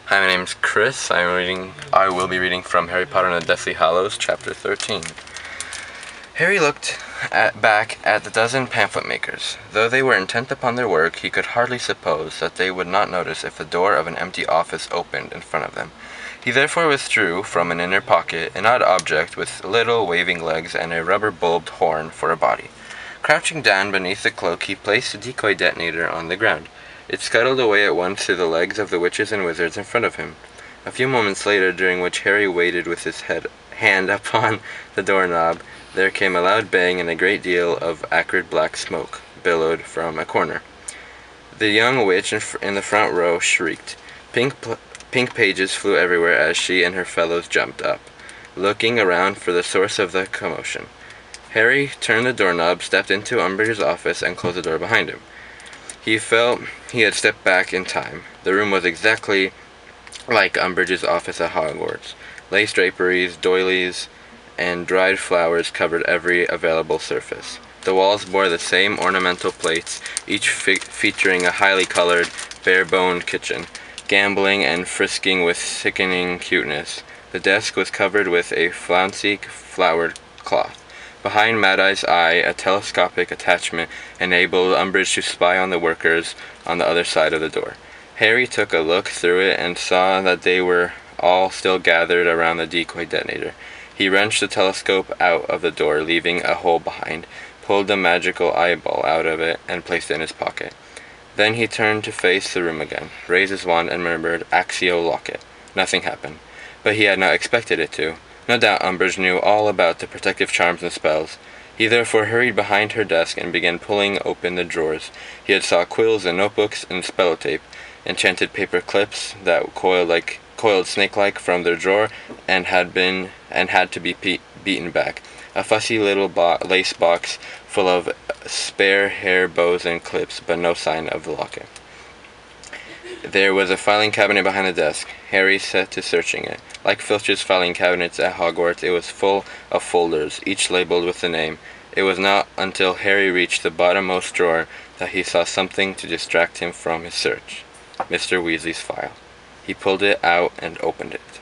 Hi, my name's Chris. I will be reading from Harry Potter and the Deathly Hallows, Chapter 13. Harry looked back at the dozen pamphlet makers. Though they were intent upon their work, he could hardly suppose that they would not notice if the door of an empty office opened in front of them. He therefore withdrew from an inner pocket an odd object with little waving legs and a rubber-bulbed horn for a body. Crouching down beneath the cloak, he placed the decoy detonator on the ground. It scuttled away at once to the legs of the witches and wizards in front of him. A few moments later, during which Harry waited with his hand upon the doorknob, there came a loud bang and a great deal of acrid black smoke billowed from a corner. The young witch in the front row shrieked. Pink pages flew everywhere as she and her fellows jumped up, looking around for the source of the commotion. Harry turned the doorknob, stepped into Umbridge's office, and closed the door behind him. He felt he had stepped back in time. The room was exactly like Umbridge's office at Hogwarts. Lace draperies, doilies, and dried flowers covered every available surface. The walls bore the same ornamental plates, each featuring a highly colored, bare-boned kitchen, gambling and frisking with sickening cuteness. The desk was covered with a flouncy flowered cloth. Behind Mad-Eye's eye, a telescopic attachment enabled Umbridge to spy on the workers on the other side of the door. Harry took a look through it and saw that they were all still gathered around the decoy detonator. He wrenched the telescope out of the door, leaving a hole behind, pulled the magical eyeball out of it, and placed it in his pocket. Then he turned to face the room again, raised his wand, and murmured, "Accio Locket." Nothing happened, but he had not expected it to. No doubt Umbridge knew all about the protective charms and spells. He therefore hurried behind her desk and began pulling open the drawers. He had saw quills and notebooks and spellotape, enchanted paper clips that coiled snake-like from their drawer and had to be beaten back. A fussy little lace box full of spare hair bows and clips, but no sign of the locket. There was a filing cabinet behind the desk. Harry set to searching it. Like Filch's filing cabinets at Hogwarts, it was full of folders, each labeled with the name. It was not until Harry reached the bottommost drawer that he saw something to distract him from his search. Mr. Weasley's file. He pulled it out and opened it.